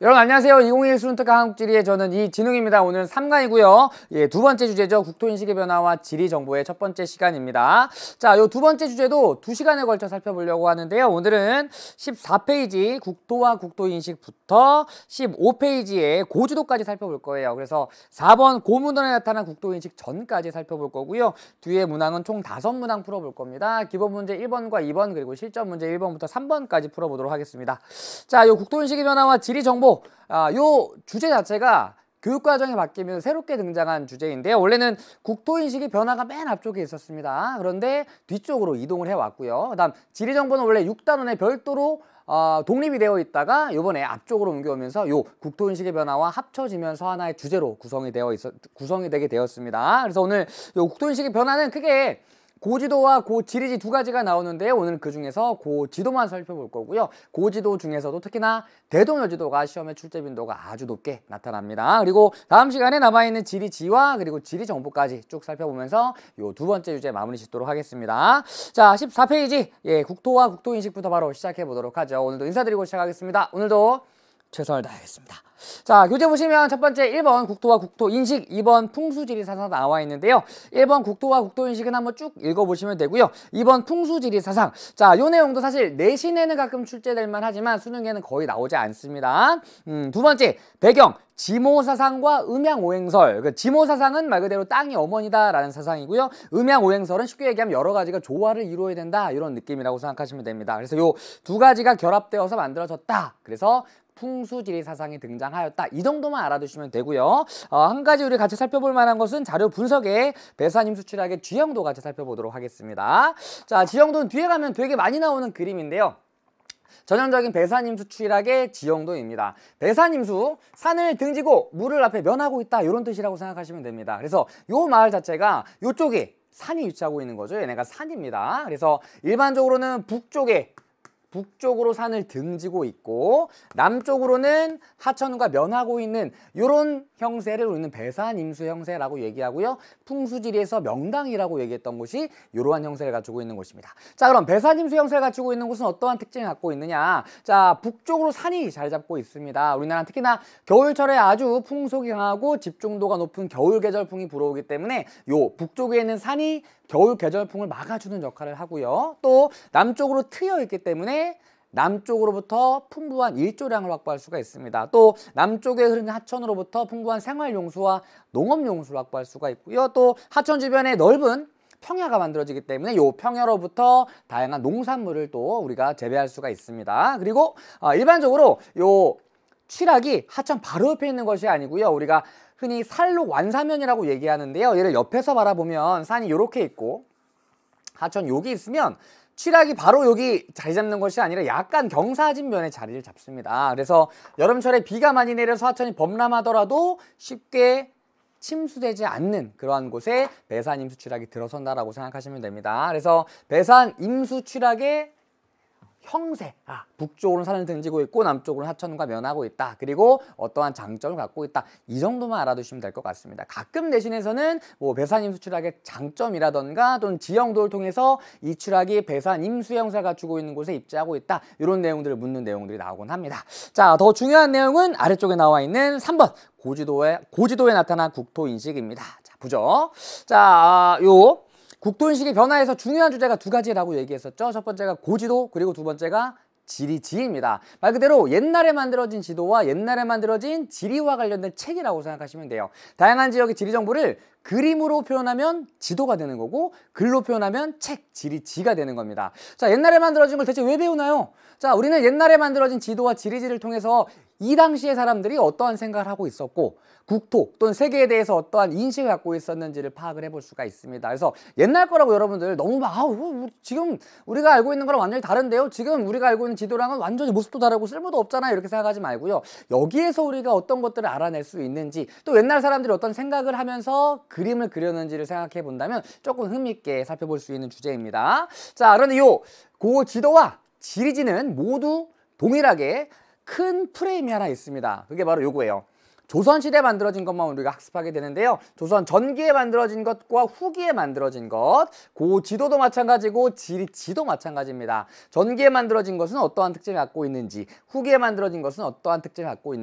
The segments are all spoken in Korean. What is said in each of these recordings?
여러분 안녕하세요. 2021 수능특강 한국지리의 저는 이진웅입니다. 오늘은 3강이고요. 예, 두 번째 주제죠. 국토인식의 변화와 지리 정보의 첫 번째 시간입니다. 자, 요 두 번째 주제도 2시간에 걸쳐 살펴보려고 하는데요. 오늘은 14페이지 국토와 국토인식부터 15페이지의 고지도까지 살펴볼 거예요. 그래서 4번 고문헌에 나타난 국토인식 전까지 살펴볼 거고요. 뒤에 문항은 총 5문항 풀어볼 겁니다. 기본 문제 1번과 2번 그리고 실전 문제 1번부터 3번까지 풀어보도록 하겠습니다. 자, 요 국토인식의 변화와 지리 정보 요 주제 자체가 교육과정이 바뀌면서 새롭게 등장한 주제인데요. 원래는 국토인식의 변화가 맨 앞쪽에 있었습니다. 그런데 뒤쪽으로 이동을 해왔고요. 그다음 지리정보는 원래 6단원에 별도로 독립이 되어 있다가 이번에 앞쪽으로 옮겨오면서 요 국토인식의 변화와 합쳐지면서 하나의 주제로 구성이 되게 되었습니다. 그래서 오늘 요 국토인식의 변화는 크게 고지도와 고지리지 두 가지가 나오는데요. 오늘 그 중에서 고지도만 살펴볼 거고요. 고지도 중에서도 특히나 대동여지도가 시험의 출제 빈도가 아주 높게 나타납니다. 그리고 다음 시간에 남아있는 지리지와 그리고 지리정보까지 쭉 살펴보면서 요 두 번째 주제 마무리 짓도록 하겠습니다. 자, 14페이지 국토와 국토인식부터 바로 시작해 보도록 하죠. 오늘도 인사드리고 시작하겠습니다. 오늘도 최선을 다하겠습니다. 자, 교재 보시면 첫 번째 1번 국토와 국토인식, 2번 풍수지리사상 나와 있는데요. 1번 국토와 국토인식은 한번 쭉 읽어보시면 되고요. 2번 풍수지리사상. 자, 요 내용도 사실 내신에는 가끔 출제될 만하지만 수능에는 거의 나오지 않습니다. 두 번째 배경. 지모사상과 음양오행설. 그 지모사상은 말 그대로 땅이 어머니다라는 사상이고요. 음양오행설은 쉽게 얘기하면 여러 가지가 조화를 이루어야 된다 이런 느낌이라고 생각하시면 됩니다. 그래서 요 두 가지가 결합되어서 만들어졌다. 그래서 풍수지리 사상이 등장하였다. 이 정도만 알아두시면 되고요. 한 가지 우리 같이 살펴볼 만한 것은 자료 분석에 배산임 수출학의 지형도 같이 살펴보도록 하겠습니다. 자, 지형도는 뒤에 가면 되게 많이 나오는 그림인데요. 전형적인 배산임수 수출학의 지형도입니다. 배산임수, 산을 등지고 물을 앞에 면하고 있다 이런 뜻이라고 생각하시면 됩니다. 그래서 요 마을 자체가 요쪽에 산이 위치하고 있는 거죠. 얘네가 산입니다. 그래서 일반적으로는 북쪽으로 산을 등지고 있고 남쪽으로는 하천과 면하고 있는 이런 형세를 우리는 배산임수 형세라고 얘기하고요. 풍수지리에서 명당이라고 얘기했던 곳이 이러한 형세를 갖추고 있는 곳입니다. 자, 그럼 배산임수 형세를 갖추고 있는 곳은 어떠한 특징을 갖고 있느냐? 자, 북쪽으로 산이 잘 잡고 있습니다. 우리나라는 특히나 겨울철에 아주 풍속이 강하고 집중도가 높은 겨울 계절풍이 불어오기 때문에 요 북쪽에 있는 산이 겨울 계절풍을 막아주는 역할을 하고요. 또 남쪽으로 트여 있기 때문에 남쪽으로부터 풍부한 일조량을 확보할 수가 있습니다. 또 남쪽에 흐르는 하천으로부터 풍부한 생활용수와 농업용수를 확보할 수가 있고요. 또 하천 주변에 넓은 평야가 만들어지기 때문에 이 평야로부터 다양한 농산물을 또 우리가 재배할 수가 있습니다. 그리고 일반적으로 이 취락이 하천 바로 옆에 있는 것이 아니고요. 우리가 흔히 살록 완사면이라고 얘기하는데요. 얘를 옆에서 바라보면 산이 이렇게 있고 하천 여기 있으면 취락이 바로 여기 자리 잡는 것이 아니라 약간 경사진 면에 자리를 잡습니다. 그래서 여름철에 비가 많이 내려서 하천이 범람하더라도 쉽게 침수되지 않는 그러한 곳에 배산임수 취락이 들어선다라고 생각하시면 됩니다. 그래서 배산임수 취락의 형세, 북쪽으로는 산을 등지고 있고 남쪽으로는 하천과 면하고 있다. 그리고 어떠한 장점을 갖고 있다. 이 정도만 알아두시면 될 것 같습니다. 가끔 내신에서는 뭐 배산임수 취락의 장점이라던가 또는 지형도를 통해서 이 취락이 배산임수 형세를 갖추고 있는 곳에 입지하고 있다. 이런 내용들을 묻는 내용들이 나오곤 합니다. 자, 더 중요한 내용은 아래쪽에 나와 있는 3번 고지도에 나타난 국토인식입니다. 자, 보죠. 자, 요 국토인식의 변화에서 중요한 주제가 두 가지라고 얘기했었죠. 첫 번째가 고지도, 그리고 두 번째가 지리지입니다. 말 그대로 옛날에 만들어진 지도와 옛날에 만들어진 지리와 관련된 책이라고 생각하시면 돼요. 다양한 지역의 지리 정보를 그림으로 표현하면 지도가 되는 거고 글로 표현하면 책, 지리지가 되는 겁니다. 자, 옛날에 만들어진 걸 대체 왜 배우나요? 자, 우리는 옛날에 만들어진 지도와 지리지를 통해서 이 당시의 사람들이 어떠한 생각을 하고 있었고 국토 또는 세계에 대해서 어떠한 인식을 갖고 있었는지를 파악을 해볼 수가 있습니다. 그래서 옛날 거라고 여러분들 너무 지금 우리가 알고 있는 거랑 완전히 다른데요. 지금 우리가 알고 있는 지도랑은 완전히 모습도 다르고 쓸모도 없잖아요. 이렇게 생각하지 말고요. 여기에서 우리가 어떤 것들을 알아낼 수 있는지 또 옛날 사람들이 어떤 생각을 하면서 그림을 그렸는지를 생각해 본다면 조금 흥미있게 살펴볼 수 있는 주제입니다. 자, 그런데 요 고지도와 지리지는 모두 동일하게 큰 프레임이 하나 있습니다. 그게 바로 요거예요. 조선시대에 만들어진 것만 우리가 학습하게 되는데요. 조선 전기에 만들어진 것과 후기에 만들어진 것, 그 지도도 마찬가지고 지도 마찬가지입니다. 전기에 만들어진 것은 어떠한 특징을 갖고 있는지, 후기에 만들어진 것은 어떠한 특징을 갖고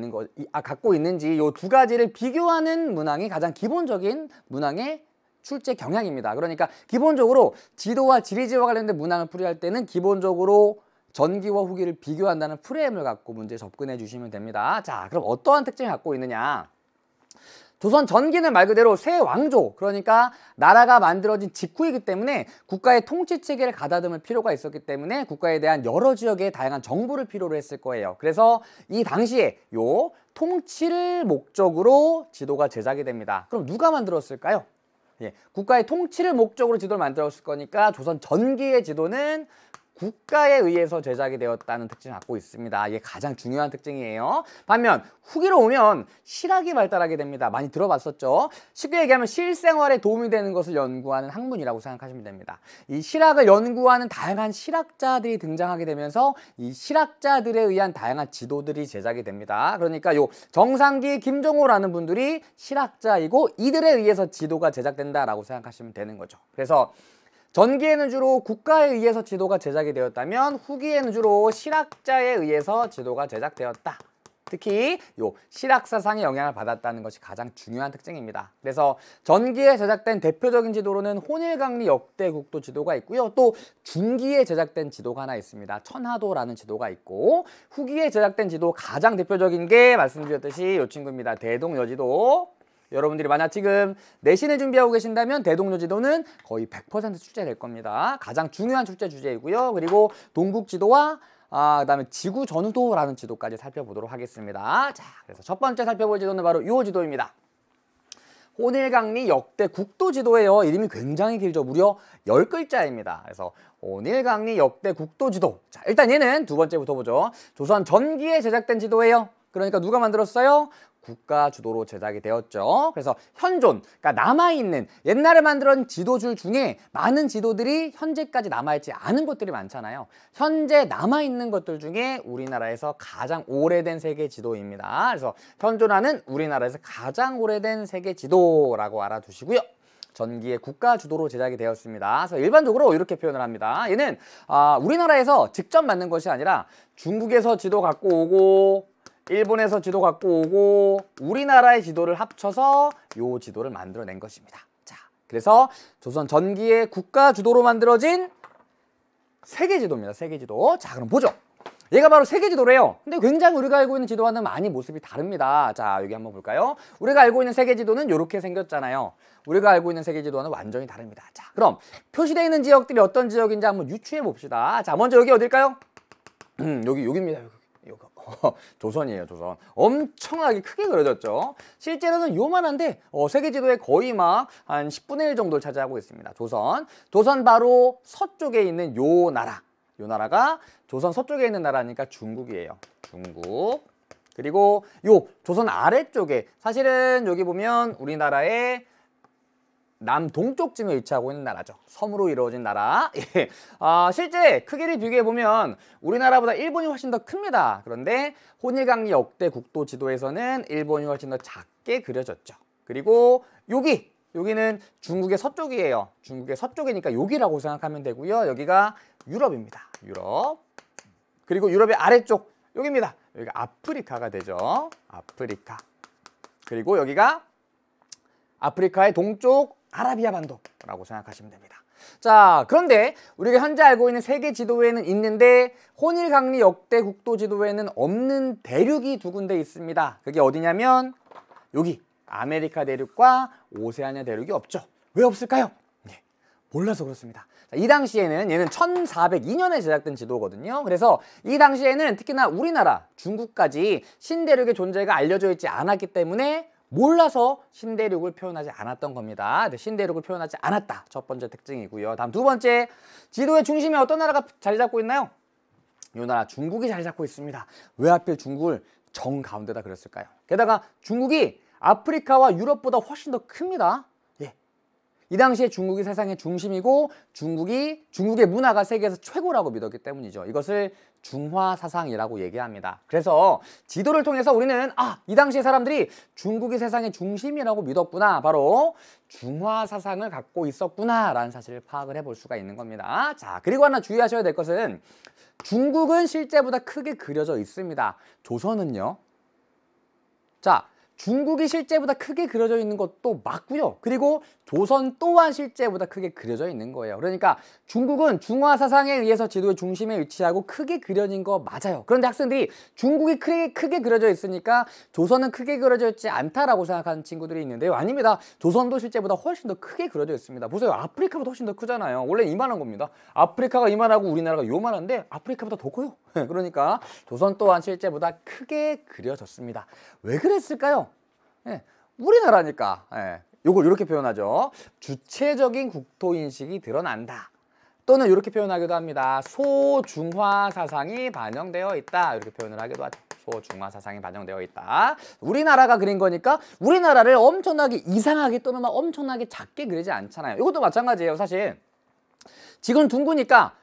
있는지 이 두 가지를 비교하는 문항이 가장 기본적인 문항의 출제 경향입니다. 그러니까 기본적으로 지도와 지리지와 관련된 문항을 풀이할 때는 기본적으로 전기와 후기를 비교한다는 프레임을 갖고 문제에 접근해 주시면 됩니다. 자, 그럼 어떠한 특징을 갖고 있느냐? 조선 전기는 말 그대로 새 왕조, 그러니까 나라가 만들어진 직후이기 때문에 국가의 통치 체계를 가다듬을 필요가 있었기 때문에 국가에 대한 여러 지역의 다양한 정보를 필요로 했을 거예요. 그래서 이 당시에 요 통치를 목적으로 지도가 제작이 됩니다. 그럼 누가 만들었을까요? 예, 국가의 통치를 목적으로 지도를 만들었을 거니까 조선 전기의 지도는 국가에 의해서 제작이 되었다는 특징을 갖고 있습니다. 이게 가장 중요한 특징이에요. 반면 후기로 오면 실학이 발달하게 됩니다. 많이 들어봤었죠? 쉽게 얘기하면 실생활에 도움이 되는 것을 연구하는 학문이라고 생각하시면 됩니다. 이 실학을 연구하는 다양한 실학자들이 등장하게 되면서 이 실학자들에 의한 다양한 지도들이 제작이 됩니다. 그러니까 요 정상기, 김종호라는 분들이 실학자이고 이들에 의해서 지도가 제작된다라고 생각하시면 되는 거죠. 그래서 전기에는 주로 국가에 의해서 지도가 제작이 되었다면 후기에는 주로 실학자에 의해서 지도가 제작되었다. 특히 요 실학사상의 영향을 받았다는 것이 가장 중요한 특징입니다. 그래서 전기에 제작된 대표적인 지도로는 혼일강리 역대 국도 지도가 있고요. 또 중기에 제작된 지도가 하나 있습니다. 천하도라는 지도가 있고, 후기에 제작된 지도 가장 대표적인 게 말씀드렸듯이 요 친구입니다. 대동여지도. 여러분들이 만약 지금 내신을 준비하고 계신다면 대동여지도는 거의 100% 출제될 겁니다. 가장 중요한 출제 주제이고요. 그리고 동국지도와 그다음에 지구전후도라는 지도까지 살펴보도록 하겠습니다. 자, 그래서 첫 번째 살펴볼 지도는 바로 이 지도입니다. 혼일강리 역대 국도지도예요. 이름이 굉장히 길죠. 무려 10글자입니다. 그래서 혼일강리 역대 국도지도. 자, 일단 얘는 두 번째부터 보죠. 조선 전기에 제작된 지도예요. 그러니까 누가 만들었어요? 국가 주도로 제작이 되었죠. 그래서 현존, 그러니까 남아있는 옛날에 만들어진 지도줄 중에 많은 지도들이 현재까지 남아있지 않은 것들이 많잖아요. 현재 남아있는 것들 중에 우리나라에서 가장 오래된 세계 지도입니다. 그래서 현존하는 우리나라에서 가장 오래된 세계 지도라고 알아두시고요. 전기의 국가 주도로 제작이 되었습니다. 그래서 일반적으로 이렇게 표현을 합니다. 얘는 우리나라에서 직접 만든 것이 아니라 중국에서 지도 갖고 오고 일본에서 지도 갖고 오고 우리나라의 지도를 합쳐서 요 지도를 만들어낸 것입니다. 자, 그래서 조선 전기의 국가 주도로 만들어진 세계지도입니다. 세계지도. 자, 그럼 보죠. 얘가 바로 세계지도래요. 근데 굉장히 우리가 알고 있는 지도와는 많이 모습이 다릅니다. 자, 여기 한번 볼까요? 우리가 알고 있는 세계지도는 이렇게 생겼잖아요. 우리가 알고 있는 세계지도와는 완전히 다릅니다. 자, 그럼 표시되어 있는 지역들이 어떤 지역인지 한번 유추해 봅시다. 자, 먼저 여기 어딜까요? 여기입니다. 조선이에요. 조선. 엄청나게 크게 그려졌죠. 실제로는 요만한데 세계지도에 거의 막 한 10분의 1 정도를 차지하고 있습니다. 조선. 조선 바로 서쪽에 있는 요 나라. 요 나라가 조선 서쪽에 있는 나라니까 중국이에요. 중국. 그리고 요 조선 아래쪽에 사실은 여기 보면 우리나라의 남동쪽쯤에 위치하고 있는 나라죠. 섬으로 이루어진 나라. 예. 실제 크기를 비교해보면 우리나라보다 일본이 훨씬 더 큽니다. 그런데 혼일강리 역대 국도 지도에서는 일본이 훨씬 더 작게 그려졌죠. 그리고 여기는 중국의 서쪽이에요. 중국의 서쪽이니까 여기라고 생각하면 되고요. 여기가 유럽입니다. 유럽. 그리고 유럽의 아래쪽 여기입니다. 여기가 아프리카가 되죠. 아프리카. 그리고 여기가 아프리카의 동쪽 아라비아 반도라고 생각하시면 됩니다. 자, 그런데 우리가 현재 알고 있는 세계 지도에는 있는데 혼일강리 역대 국도 지도에는 없는 대륙이 두 군데 있습니다. 그게 어디냐면 여기 아메리카 대륙과 오세아니아 대륙이 없죠. 왜 없을까요? 네, 몰라서 그렇습니다. 자, 이 당시에는 얘는 1402년에 제작된 지도거든요. 그래서 이 당시에는 특히나 우리나라, 중국까지 신대륙의 존재가 알려져 있지 않았기 때문에 몰라서 신대륙을 표현하지 않았던 겁니다. 신대륙을 표현하지 않았다. 첫 번째 특징이고요. 다음 두 번째, 지도의 중심에 어떤 나라가 자리 잡고 있나요? 이 나라 중국이 자리 잡고 있습니다. 왜 하필 중국을 정 가운데다 그렸을까요? 게다가 중국이 아프리카와 유럽보다 훨씬 더 큽니다. 예. 이 당시에 중국이 세상의 중심이고 중국의 문화가 세계에서 최고라고 믿었기 때문이죠. 이것을 중화사상이라고 얘기합니다. 그래서 지도를 통해서 우리는 이 당시의 사람들이 중국이 세상의 중심이라고 믿었구나. 바로 중화사상을 갖고 있었구나 라는 사실을 파악을 해볼 수가 있는 겁니다. 자, 그리고 하나 주의하셔야 될 것은 중국은 실제보다 크게 그려져 있습니다. 조선은요? 자, 중국이 실제보다 크게 그려져 있는 것도 맞고요. 그리고 조선 또한 실제보다 크게 그려져 있는 거예요. 그러니까 중국은 중화사상에 의해서 지도의 중심에 위치하고 크게 그려진 거 맞아요. 그런데 학생들이 중국이 크게 그려져 있으니까 조선은 크게 그려져 있지 않다라고 생각하는 친구들이 있는데요. 아닙니다. 조선도 실제보다 훨씬 더 크게 그려져 있습니다. 보세요. 아프리카보다 훨씬 더 크잖아요. 원래 이만한 겁니다. 아프리카가 이만하고 우리나라가 요만한데 아프리카보다 더 커요. 그러니까 조선 또한 실제보다 크게 그려졌습니다. 왜 그랬을까요? 우리나라니까. 요걸 이렇게 표현하죠. 주체적인 국토인식이 드러난다. 또는 이렇게 표현하기도 합니다. 소중화 사상이 반영되어 있다. 이렇게 표현을 하기도 하죠. 소중화 사상이 반영되어 있다. 우리나라가 그린 거니까 우리나라를 엄청나게 이상하게 또는 막 엄청나게 작게 그리지 않잖아요. 이것도 마찬가지예요. 사실 지금 둥그니까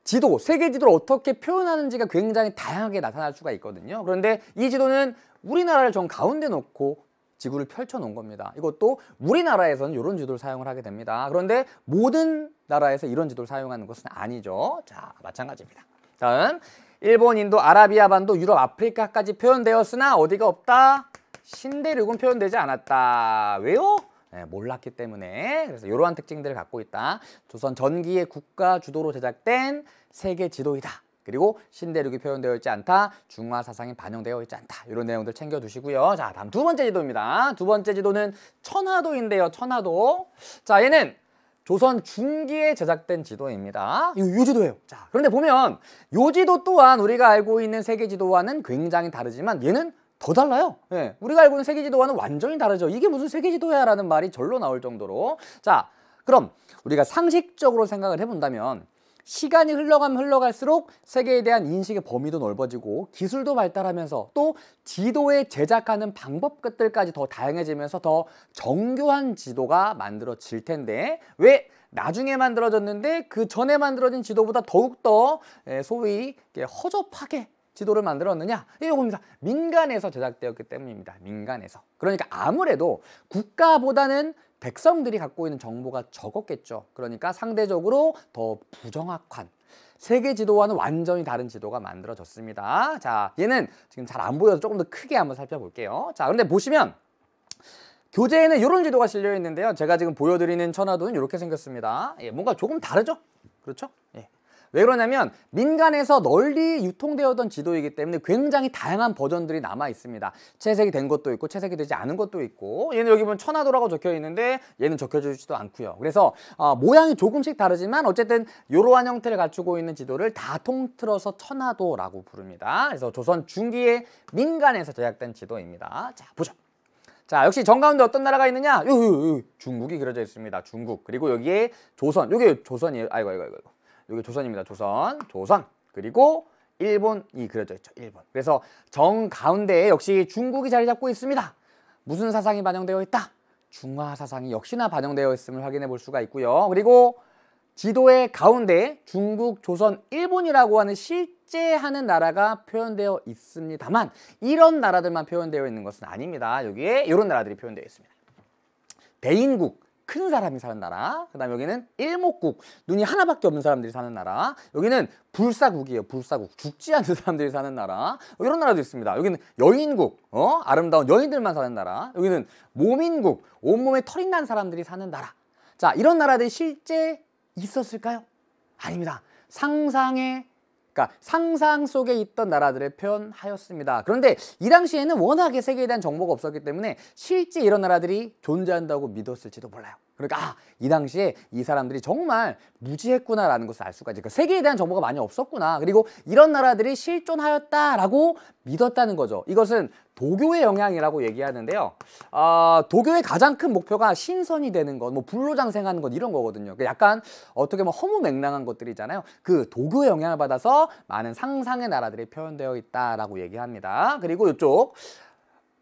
지도, 세계 지도를 어떻게 표현하는지가 굉장히 다양하게 나타날 수가 있거든요. 그런데 이 지도는 우리나라를 정 가운데 놓고 지구를 펼쳐 놓은 겁니다. 이것도 우리나라에서는 이런 지도를 사용을 하게 됩니다. 그런데 모든 나라에서 이런 지도를 사용하는 것은 아니죠. 자, 마찬가지입니다. 다음, 일본, 인도, 아라비아 반도, 유럽, 아프리카까지 표현되었으나 어디가 없다? 신대륙은 표현되지 않았다. 왜요? 몰랐기 때문에. 그래서 이러한 특징들을 갖고 있다. 조선 전기의 국가 주도로 제작된 세계 지도이다. 그리고 신대륙이 표현되어 있지 않다. 중화 사상이 반영되어 있지 않다. 이런 내용들 챙겨두시고요. 자, 다음 두 번째 지도입니다. 두 번째 지도는 천화도인데요. 천화도. 자, 얘는 조선 중기에 제작된 지도입니다. 요 지도예요. 자, 그런데 보면 요 지도 또한 우리가 알고 있는 세계 지도와는 굉장히 다르지만 얘는 더 달라요. 우리가 알고 있는 세계 지도와는 완전히 다르죠. 이게 무슨 세계 지도야 라는 말이 절로 나올 정도로. 자, 그럼 우리가 상식적으로 생각을 해본다면 시간이 흘러가면 흘러갈수록 세계에 대한 인식의 범위도 넓어지고 기술도 발달하면서 또 지도에 제작하는 방법들까지 더 다양해지면서 더 정교한 지도가 만들어질 텐데 왜 나중에 만들어졌는데 그 전에 만들어진 지도보다 더욱더 소위 허접하게 지도를 만들었느냐? 이겁니다. 민간에서 제작되었기 때문입니다. 민간에서. 그러니까 아무래도 국가보다는 백성들이 갖고 있는 정보가 적었겠죠. 그러니까 상대적으로 더 부정확한 세계 지도와는 완전히 다른 지도가 만들어졌습니다. 자, 얘는 지금 잘 안 보여서 조금 더 크게 한번 살펴볼게요. 자, 그런데 보시면 교재에는 이런 지도가 실려 있는데요. 제가 지금 보여드리는 천화도는 이렇게 생겼습니다. 뭔가 조금 다르죠? 그렇죠? 왜 그러냐면 민간에서 널리 유통되었던 지도이기 때문에 굉장히 다양한 버전들이 남아 있습니다. 채색이 된 것도 있고 채색이 되지 않은 것도 있고 얘는 여기 보면 천화도라고 적혀 있는데 얘는 적혀져 있지도 않고요. 그래서 모양이 조금씩 다르지만 어쨌든 이러한 형태를 갖추고 있는 지도를 다 통틀어서 천화도라고 부릅니다. 그래서 조선 중기의 민간에서 제작된 지도입니다. 자, 보죠. 자, 역시 정가운데 어떤 나라가 있느냐? 요 중국이 그려져 있습니다. 중국. 그리고 여기에 조선. 요게 조선이에요. 아이고. 여기 조선입니다. 조선. 그리고 일본이 그려져 있죠. 일본. 그래서 정 가운데에 역시 중국이 자리 잡고 있습니다. 무슨 사상이 반영되어 있다? 중화 사상이 역시나 반영되어 있음을 확인해 볼 수가 있고요. 그리고 지도의 가운데 중국, 조선, 일본이라고 하는 실제 하는 나라가 표현되어 있습니다만 이런 나라들만 표현되어 있는 것은 아닙니다. 여기에 이런 나라들이 표현되어 있습니다. 대인국. 큰 사람이 사는 나라. 그 다음에 여기는 일목국, 눈이 하나밖에 없는 사람들이 사는 나라. 여기는 불사국이에요. 불사국, 죽지 않는 사람들이 사는 나라. 이런 나라도 있습니다. 여기는 여인국, 아름다운 여인들만 사는 나라. 여기는 모민국, 온몸에 털이 난 사람들이 사는 나라. 자, 이런 나라들이 실제 있었을까요? 아닙니다. 상상 속에 있던 나라들을 표현하였습니다. 그런데 이 당시에는 워낙에 세계에 대한 정보가 없었기 때문에 실제 이런 나라들이 존재한다고 믿었을지도 몰라요. 그러니까 이 당시에 이 사람들이 정말 무지했구나라는 것을 알 수가 있죠. 그러니까 세계에 대한 정보가 많이 없었구나. 그리고 이런 나라들이 실존하였다라고 믿었다는 거죠. 이것은 도교의 영향이라고 얘기하는데요. 도교의 가장 큰 목표가 신선이 되는 것, 불로장생하는 것 이런 거거든요. 약간 어떻게 보면 허무맹랑한 것들이잖아요. 그 도교의 영향을 받아서 많은 상상의 나라들이 표현되어 있다라고 얘기합니다. 그리고 이쪽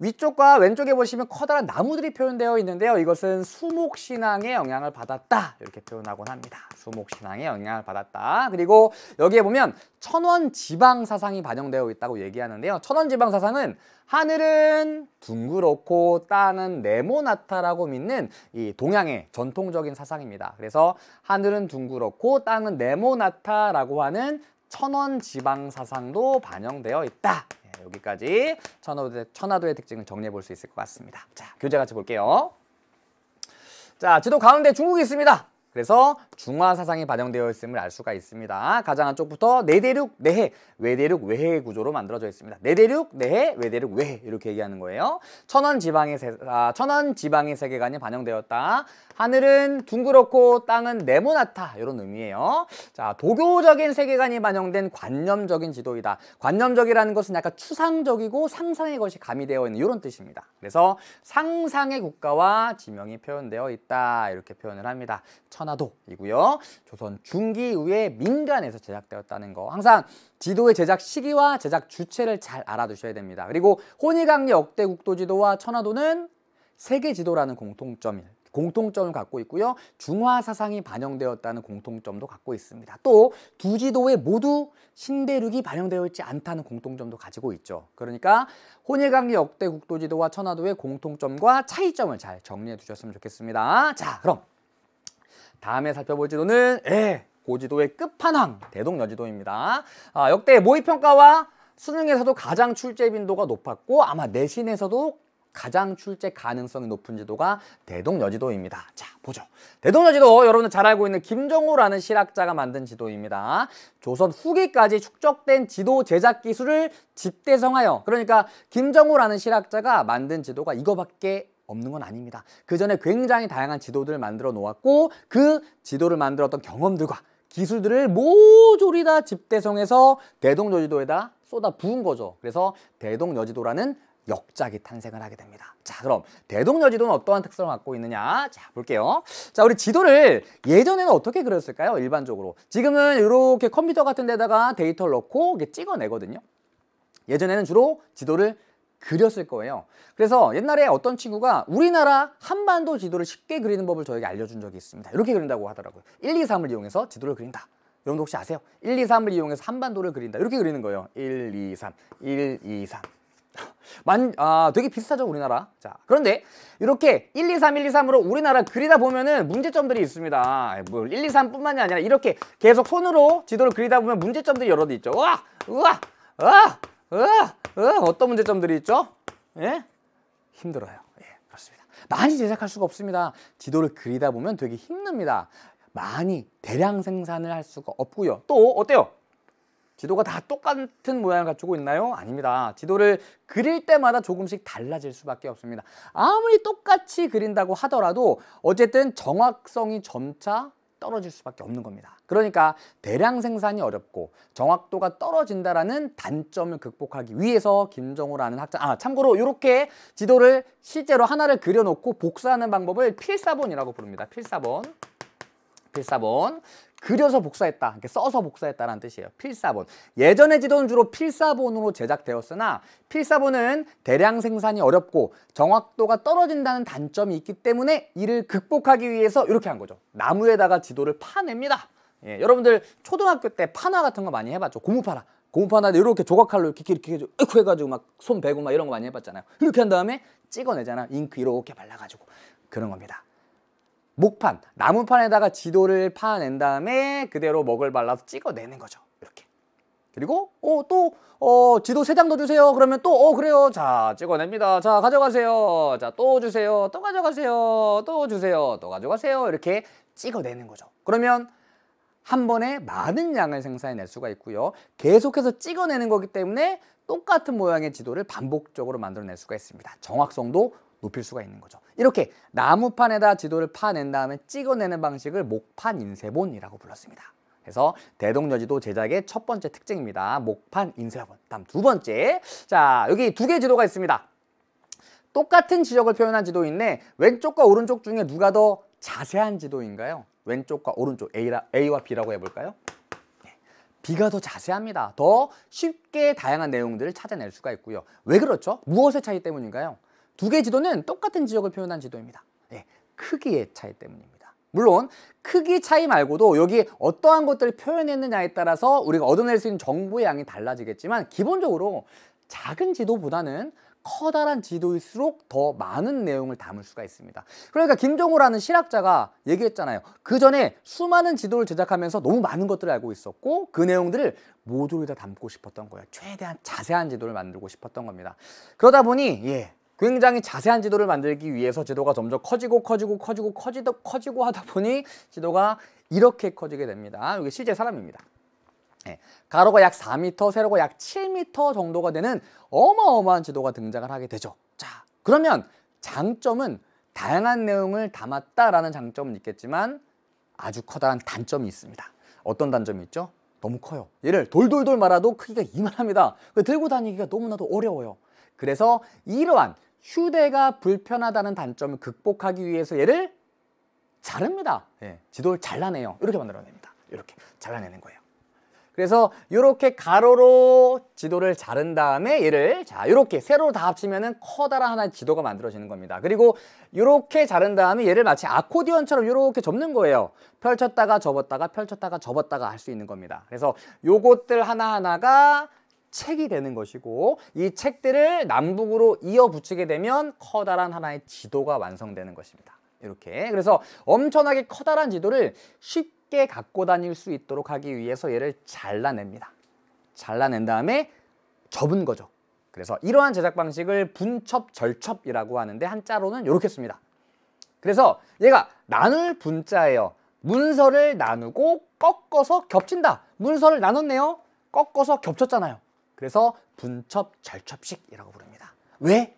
위쪽과 왼쪽에 보시면 커다란 나무들이 표현되어 있는데요. 이것은 수목신앙의 영향을 받았다. 이렇게 표현하곤 합니다. 수목신앙의 영향을 받았다. 그리고 여기에 보면 천원지방사상이 반영되어 있다고 얘기하는데요. 천원지방사상은 하늘은 둥그렇고 땅은 네모나다라고 믿는 이 동양의 전통적인 사상입니다. 그래서 하늘은 둥그렇고 땅은 네모나다라고 하는 천원지방사상도 반영되어 있다. 여기까지 천화도의 특징을 정리해 볼 수 있을 것 같습니다. 자, 교재 같이 볼게요. 자, 지도 가운데 중국이 있습니다. 그래서 중화사상이 반영되어 있음을 알 수가 있습니다. 가장 안쪽부터 내대륙, 내해, 외대륙, 외해 구조로 만들어져 있습니다. 내대륙, 내해, 외대륙, 외해 이렇게 얘기하는 거예요. 천원지방의 세계관이 반영되었다. 하늘은 둥그렇고 땅은 네모나다 이런 의미예요. 자, 도교적인 세계관이 반영된 관념적인 지도이다. 관념적이라는 것은 약간 추상적이고 상상의 것이 가미되어 있는 이런 뜻입니다. 그래서 상상의 국가와 지명이 표현되어 있다 이렇게 표현을 합니다. 천화도이고요. 조선 중기 이후에 민간에서 제작되었다는 거. 항상 지도의 제작 시기와 제작 주체를 잘 알아두셔야 됩니다. 그리고 혼일강리 역대 국도지도와 천화도는 세계지도라는 공통점을 갖고 있고요. 중화사상이 반영되었다는 공통점도 갖고 있습니다. 또 두 지도에 모두 신대륙이 반영되어 있지 않다는 공통점도 가지고 있죠. 그러니까 혼일강리 역대 국도지도와 천화도의 공통점과 차이점을 잘 정리해 두셨으면 좋겠습니다. 자, 그럼 다음에 살펴볼 지도는 고지도의 끝판왕 대동여지도입니다. 역대 모의평가와 수능에서도 가장 출제 빈도가 높았고 아마 내신에서도 가장 출제 가능성이 높은 지도가 대동여지도입니다. 자, 보죠. 대동여지도 여러분들 잘 알고 있는 김정호라는 실학자가 만든 지도입니다. 조선 후기까지 축적된 지도 제작 기술을 집대성하여, 그러니까 김정호라는 실학자가 만든 지도가 이거밖에 없는 건 아닙니다. 그 전에 굉장히 다양한 지도들을 만들어 놓았고 그 지도를 만들었던 경험들과 기술들을 모조리 다 집대성해서 대동여지도에다 쏟아 부은 거죠. 그래서 대동여지도라는 역작이 탄생을 하게 됩니다. 자, 그럼 대동여지도는 어떠한 특성을 갖고 있느냐? 자, 볼게요. 자, 우리 지도를 예전에는 어떻게 그렸을까요? 일반적으로. 지금은 이렇게 컴퓨터 같은 데다가 데이터를 넣고 이렇게 찍어내거든요. 예전에는 주로 지도를 그렸을 거예요. 그래서 옛날에 어떤 친구가 우리나라 한반도 지도를 쉽게 그리는 법을 저에게 알려준 적이 있습니다. 이렇게 그린다고 하더라고요. 1, 2, 3을 이용해서 지도를 그린다. 여러분도 혹시 아세요? 1, 2, 3을 이용해서 한반도를 그린다. 이렇게 그리는 거예요. 1, 2, 3, 1, 2, 3. 되게 비슷하죠, 우리나라. 자, 그런데 이렇게 1, 2, 3, 1, 2, 3으로 우리나라 그리다 보면은 문제점들이 있습니다. 뭐 1, 2, 3뿐만이 아니라 이렇게 계속 손으로 지도를 그리다 보면 문제점들이 여러 개 있죠. 어떤 문제점들이 있죠? 예? 힘들어요. 예, 그렇습니다. 많이 제작할 수가 없습니다. 지도를 그리다 보면 되게 힘듭니다. 많이 대량 생산을 할 수가 없고요. 또 어때요? 지도가 다 똑같은 모양을 갖추고 있나요? 아닙니다. 지도를 그릴 때마다 조금씩 달라질 수밖에 없습니다. 아무리 똑같이 그린다고 하더라도 어쨌든 정확성이 점차 떨어질 수밖에 없는 겁니다. 그러니까 대량 생산이 어렵고 정확도가 떨어진다라는 단점을 극복하기 위해서 김정호라는 학자, 참고로 이렇게 지도를 실제로 하나를 그려놓고 복사하는 방법을 필사본이라고 부릅니다. 필사본. 그려서 복사했다, 이렇게 써서 복사했다는 뜻이에요. 필사본. 예전의 지도는 주로 필사본으로 제작되었으나 필사본은 대량 생산이 어렵고 정확도가 떨어진다는 단점이 있기 때문에 이를 극복하기 위해서 이렇게 한 거죠. 나무에다가 지도를 파냅니다. 예, 여러분들 초등학교 때 판화 같은 거 많이 해봤죠. 고무판화를 이렇게 조각칼로 이렇게 해가지고 막 손 베고 막 이런 거 많이 해봤잖아요. 이렇게 한 다음에 찍어내잖아. 잉크 이렇게 발라가지고. 그런 겁니다. 목판, 나무판에다가 지도를 파낸 다음에 그대로 먹을 발라서 찍어내는 거죠. 이렇게. 그리고 지도 3장 더 주세요. 그러면 또 그래요. 자, 찍어냅니다. 자, 가져가세요. 자, 또 주세요. 또 가져가세요. 또 주세요. 또 가져가세요. 이렇게 찍어내는 거죠. 그러면 한 번에 많은 양을 생산해낼 수가 있고요. 계속해서 찍어내는 거기 때문에 똑같은 모양의 지도를 반복적으로 만들어낼 수가 있습니다. 정확성도 높일 수가 있는 거죠. 이렇게 나무판에다 지도를 파낸 다음에 찍어내는 방식을 목판인쇄본이라고 불렀습니다. 그래서 대동여지도 제작의 첫 번째 특징입니다. 목판인쇄본. 다음 두 번째. 자, 여기 두 개의 지도가 있습니다. 똑같은 지역을 표현한 지도인데 왼쪽과 오른쪽 중에 누가 더 자세한 지도인가요? 왼쪽과 오른쪽 A와 B라고 해볼까요? B가 더 자세합니다. 더 쉽게 다양한 내용들을 찾아낼 수가 있고요. 왜 그렇죠? 무엇의 차이 때문인가요? 두 개 지도는 똑같은 지역을 표현한 지도입니다. 네, 크기의 차이 때문입니다. 물론 크기 차이 말고도 여기 어떠한 것들을 표현했느냐에 따라서 우리가 얻어낼 수 있는 정보의 양이 달라지겠지만 기본적으로 작은 지도보다는 커다란 지도일수록 더 많은 내용을 담을 수가 있습니다. 그러니까 김종호라는 실학자가 얘기했잖아요. 그 전에 수많은 지도를 제작하면서 너무 많은 것들을 알고 있었고 그 내용들을 모조리 다 담고 싶었던 거예요. 최대한 자세한 지도를 만들고 싶었던 겁니다. 그러다 보니 굉장히 자세한 지도를 만들기 위해서 지도가 점점 커지고 하다 보니 지도가 이렇게 커지게 됩니다. 이게 실제 사람입니다. 가로가 약 4m, 세로가 약 7m 정도가 되는 어마어마한 지도가 등장을 하게 되죠. 자, 그러면 장점은 다양한 내용을 담았다라는 장점은 있겠지만 아주 커다란 단점이 있습니다. 어떤 단점이 있죠? 너무 커요. 얘를 돌돌돌 말아도 크기가 이만합니다. 들고 다니기가 너무나도 어려워요. 그래서 이러한 휴대가 불편하다는 단점을 극복하기 위해서 얘를 자릅니다. 지도를 잘라내요. 이렇게 만들어냅니다. 이렇게 잘라내는 거예요. 그래서 이렇게 가로로 지도를 자른 다음에 얘를 이렇게 세로로 다 합치면은 커다란 하나의 지도가 만들어지는 겁니다. 그리고 이렇게 자른 다음에 얘를 마치 아코디언처럼 이렇게 접는 거예요. 펼쳤다가 접었다가 펼쳤다가 접었다가 할 수 있는 겁니다. 그래서 요것들 하나하나가 책이 되는 것이고 이 책들을 남북으로 이어 붙이게 되면 커다란 하나의 지도가 완성되는 것입니다. 이렇게. 그래서 엄청나게 커다란 지도를 쉽게 갖고 다닐 수 있도록 하기 위해서 얘를 잘라냅니다. 잘라낸 다음에 접은 거죠. 그래서 이러한 제작 방식을 분첩, 절첩이라고 하는데 한자로는 이렇게 씁니다. 그래서 얘가 나눌 분자예요. 문서를 나누고 꺾어서 겹친다. 문서를 나눴네요. 꺾어서 겹쳤잖아요. 그래서 분첩, 절첩식이라고 부릅니다. 왜?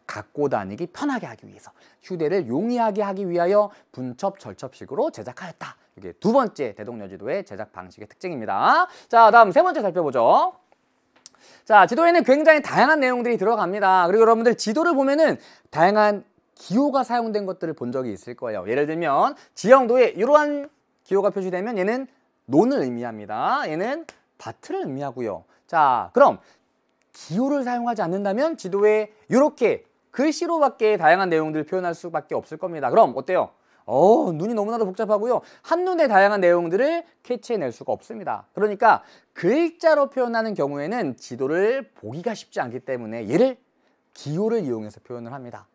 갖고 다니기 편하게 하기 위해서, 휴대를 용이하게 하기 위하여 분첩, 절첩식으로 제작하였다. 이게 두 번째 대동여지도의 제작 방식의 특징입니다. 자, 다음 세 번째 살펴보죠. 자, 지도에는 굉장히 다양한 내용들이 들어갑니다. 그리고 여러분들 지도를 보면은 다양한 기호가 사용된 것들을 본 적이 있을 거예요. 예를 들면 지형도에 이러한 기호가 표시되면 얘는 논을 의미합니다. 얘는 밭을 의미하고요. 자, 그럼 기호를 사용하지 않는다면 지도에 이렇게 글씨로밖에 다양한 내용들을 표현할 수밖에 없을 겁니다. 그럼 어때요? 눈이 너무나도 복잡하고요. 한눈에 다양한 내용들을 캐치해낼 수가 없습니다. 그러니까 글자로 표현하는 경우에는 지도를 보기가 쉽지 않기 때문에 얘를 기호를 이용해서 표현을 합니다.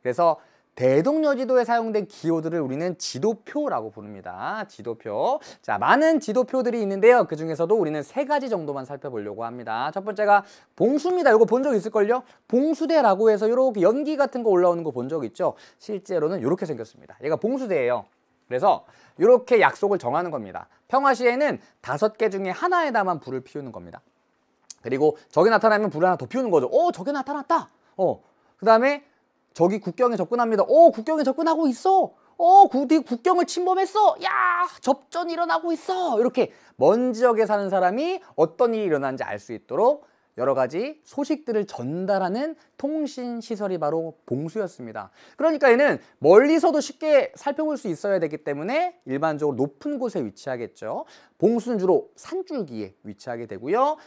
그래서 대동여지도에 사용된 기호들을 우리는 지도표라고 부릅니다. 지도표. 자, 많은 지도표들이 있는데요. 그 중에서도 우리는 세 가지 정도만 살펴보려고 합니다. 첫 번째가 봉수입니다. 이거 본 적 있을걸요? 봉수대라고 해서 이렇게 연기 같은 거 올라오는 거 본 적 있죠? 실제로는 이렇게 생겼습니다. 얘가 봉수대예요. 그래서 이렇게 약속을 정하는 겁니다. 평화시에는 5개 중에 하나에다만 불을 피우는 겁니다. 그리고 적이 나타나면 불을 하나 더 피우는 거죠. 적이 나타났다. 그 다음에 적이 국경에 접근합니다. 국경에 접근하고 있어. 국경을 침범했어. 야, 접전이 일어나고 있어. 이렇게 먼 지역에 사는 사람이 어떤 일이 일어나는지 알 수 있도록 여러 가지 소식들을 전달하는 통신시설이 바로 봉수였습니다. 그러니까 얘는 멀리서도 쉽게 살펴볼 수 있어야 되기 때문에 일반적으로 높은 곳에 위치하겠죠. 봉수는 주로 산줄기에 위치하게 되고요.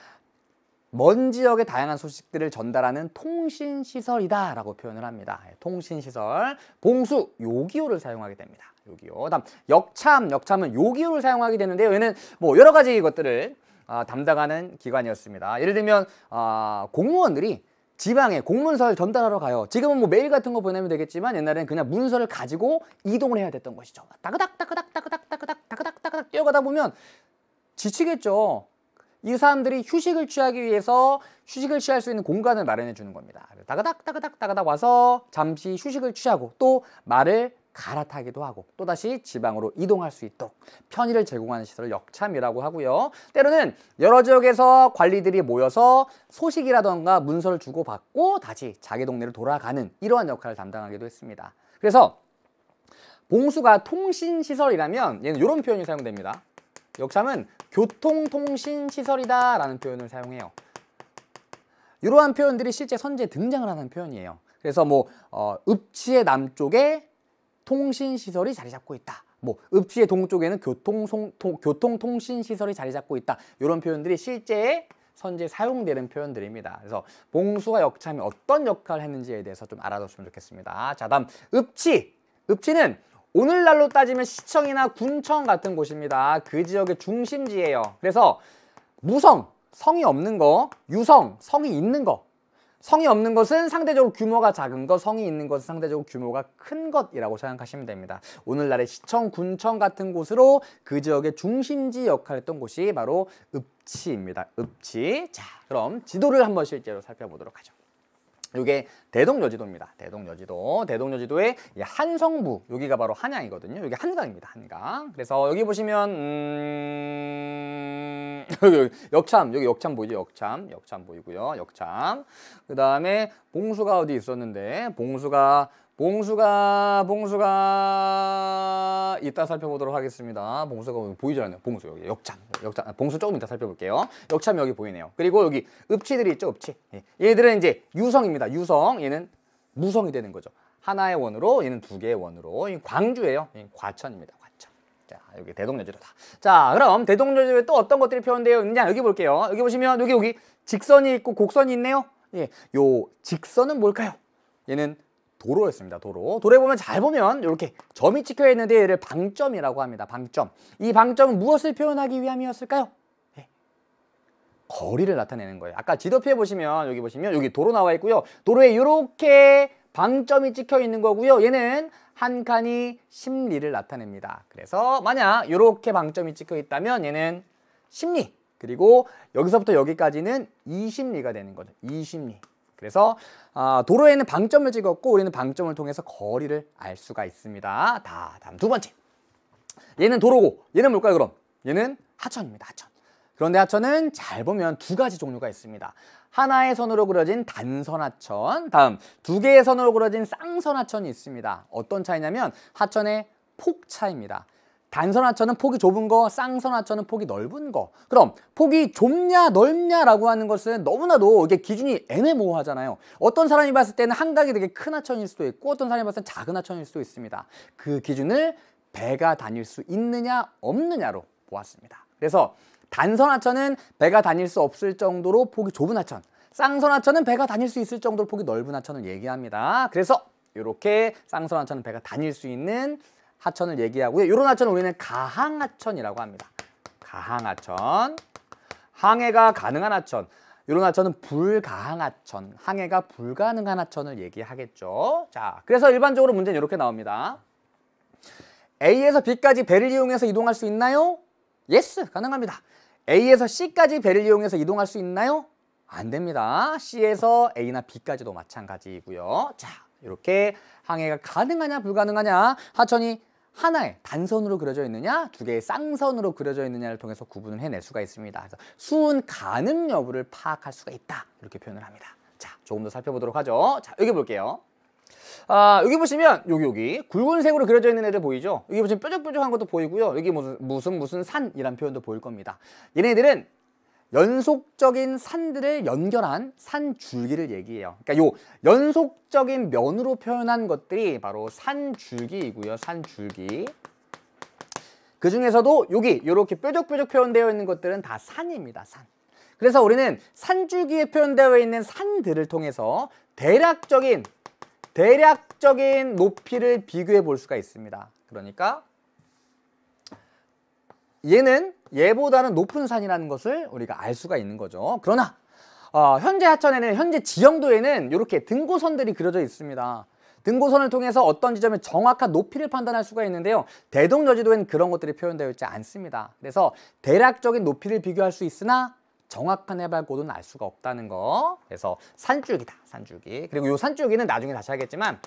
먼 지역의 다양한 소식들을 전달하는 통신시설이다 라고 표현을 합니다. 통신시설, 봉수, 요기요를 사용하게 됩니다. 요기요. 다음 역참은 요기요를 사용하게 되는데요. 얘는 뭐 여러 가지 것들을 담당하는 기관이었습니다. 예를 들면 공무원들이 지방에 공문서를 전달하러 가요. 지금은 뭐 메일 같은 거 보내면 되겠지만 옛날에는 그냥 문서를 가지고 이동을 해야 됐던 것이죠. 따그닥 뛰어가다 보면 지치겠죠. 이 사람들이 휴식을 취하기 위해서 휴식을 취할 수 있는 공간을 마련해 주는 겁니다. 따그닥 와서 잠시 휴식을 취하고 또 말을 갈아타기도 하고 또다시 지방으로 이동할 수 있도록 편의를 제공하는 시설을 역참이라고 하고요. 때로는 여러 지역에서 관리들이 모여서 소식이라던가 문서를 주고받고 다시 자기 동네로 돌아가는 이러한 역할을 담당하기도 했습니다. 그래서 봉수가 통신시설이라면 얘는 이런 표현이 사용됩니다. 역참은 교통통신시설이다 라는 표현을 사용해요. 이러한 표현들이 실제 선지에 등장을 하는 표현이에요. 그래서 뭐 읍지의 남쪽에 통신시설이 자리 잡고 있다. 뭐 읍지의 동쪽에는 교통통신시설이 자리 잡고 있다. 이런 표현들이 실제 선지에 사용되는 표현들입니다. 그래서 봉수가 역참이 어떤 역할을 했는지에 대해서 좀 알아뒀으면 좋겠습니다. 자, 다음 읍지. 읍지는 오늘날로 따지면 시청이나 군청 같은 곳입니다. 그 지역의 중심지예요. 그래서 무성, 성이 없는 거, 유성, 성이 있는 거. 성이 없는 것은 상대적으로 규모가 작은 것, 성이 있는 것은 상대적으로 규모가 큰 것이라고 생각하시면 됩니다. 오늘날의 시청, 군청 같은 곳으로 그 지역의 중심지 역할을 했던 곳이 바로 읍지입니다. 읍지. 자, 그럼 지도를 한번 실제로 살펴보도록 하죠. 이게 대동여지도입니다. 대동여지도의 한성부, 여기가 바로 한양이거든요. 여기 한강입니다. 한강. 그래서 여기 보시면 여기 역참 보이죠? 역참 보이고요. 역참. 그 다음에 봉수가 어디 있었는데 봉수가 이따 살펴보도록 하겠습니다. 봉수가 보이지 않나요? 봉수 여기 역참 봉수 조금 이따 살펴볼게요. 역참 여기 보이네요. 그리고 여기 읍지들이 있죠. 읍지. 얘들은 이제 유성입니다. 유성. 얘는 무성이 되는 거죠. 하나의 원으로 얘는 두 개의 원으로. 광주예요. 과천입니다. 과천. 자, 여기 대동여지도다. 자, 그럼 대동여지도에 또 어떤 것들이 표현되어 있느냐? 여기 볼게요. 여기 보시면 여기 직선이 있고 곡선이 있네요. 예, 요 직선은 뭘까요? 얘는 도로였습니다. 도로에 보면 잘 보면 이렇게 점이 찍혀 있는데 얘를 방점이라고 합니다. 방점. 이 방점은 무엇을 표현하기 위함이었을까요? 네. 거리를 나타내는 거예요. 아까 지도표에 보시면 여기 도로 나와 있고요. 도로에 이렇게 방점이 찍혀 있는 거고요. 얘는 한 칸이 10리를 나타냅니다. 그래서 만약 이렇게 방점이 찍혀 있다면 얘는 10리. 그리고 여기서부터 여기까지는 20리가 되는 거죠. 20리. 그래서 도로에는 방점을 찍었고 우리는 방점을 통해서 거리를 알 수가 있습니다. 다음 두 번째. 얘는 도로고 얘는 뭘까요 그럼? 얘는 하천입니다. 하천. 그런데 하천은 잘 보면 두 가지 종류가 있습니다. 하나의 선으로 그려진 단선하천, 다음 두 개의 선으로 그려진 쌍선하천이 있습니다. 어떤 차이냐면 하천의 폭 차이입니다. 단선하천은 폭이 좁은 거, 쌍선하천은 폭이 넓은 거. 그럼 폭이 좁냐 넓냐라고 하는 것은 너무나도 이게 기준이 애매모호하잖아요. 어떤 사람이 봤을 때는 한강이 되게 큰 하천일 수도 있고 어떤 사람이 봤을 때는 작은 하천일 수도 있습니다. 그 기준을 배가 다닐 수 있느냐 없느냐로 보았습니다. 그래서 단선하천은 배가 다닐 수 없을 정도로 폭이 좁은 하천, 쌍선하천은 배가 다닐 수 있을 정도로 폭이 넓은 하천을 얘기합니다. 그래서 이렇게 쌍선하천은 배가 다닐 수 있는 하천을 얘기하고요. 이런 하천을 우리는 가항하천이라고 합니다. 가항하천. 항해가 가능한 하천. 이런 하천은 불가항하천. 항해가 불가능한 하천을 얘기하겠죠. 자, 그래서 일반적으로 문제는 이렇게 나옵니다. A에서 B까지 배를 이용해서 이동할 수 있나요? 예스, 가능합니다. A에서 C까지 배를 이용해서 이동할 수 있나요? 안 됩니다. C에서 A나 B까지도 마찬가지이고요. 자, 이렇게 항해가 가능하냐 불가능하냐, 하천이 하나의 단선으로 그려져 있느냐 두 개의 쌍선으로 그려져 있느냐를 통해서 구분을 해낼 수가 있습니다. 그래서 수은 가능 여부를 파악할 수가 있다, 이렇게 표현을 합니다. 자, 조금 더 살펴보도록 하죠. 자, 여기 볼게요. 여기 보시면 여기 굵은색으로 그려져 있는 애들 보이죠? 여기 보시면 뾰족뾰족한 것도 보이고요. 여기 무슨 산이란 표현도 보일 겁니다. 얘네들은 연속적인 산들을 연결한 산줄기를 얘기해요. 그러니까 요 연속적인 면으로 표현한 것들이 바로 산줄기이고요. 산줄기. 그 중에서도 여기 이렇게 뾰족뾰족 표현되어 있는 것들은 다 산입니다. 산. 그래서 우리는 산줄기에 표현되어 있는 산들을 통해서 대략적인 높이를 비교해 볼 수가 있습니다. 그러니까 얘는 얘보다는 높은 산이라는 것을 우리가 알 수가 있는 거죠. 그러나 현재 하천에는, 현재 지형도에는 이렇게 등고선들이 그려져 있습니다. 등고선을 통해서 어떤 지점의 정확한 높이를 판단할 수가 있는데요. 대동여지도에는 그런 것들이 표현되어 있지 않습니다. 그래서 대략적인 높이를 비교할 수 있으나 정확한 해발고도는 알 수가 없다는 거. 그래서 산줄기다, 산줄기. 그리고 이 산줄기는 나중에 다시 하겠지만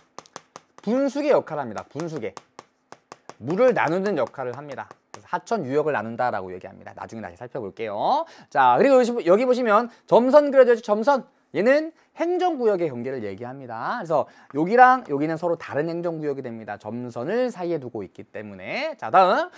분수계 역할을 합니다. 분수계. 물을 나누는 역할을 합니다. 그래서 하천 유역을 나눈다라고 얘기합니다. 나중에 다시 살펴볼게요. 자, 그리고 여기 보시면 점선 그려져 있죠. 점선. 얘는 행정구역의 경계를 얘기합니다. 그래서 여기랑 여기는 서로 다른 행정구역이 됩니다. 점선을 사이에 두고 있기 때문에. 자, 다음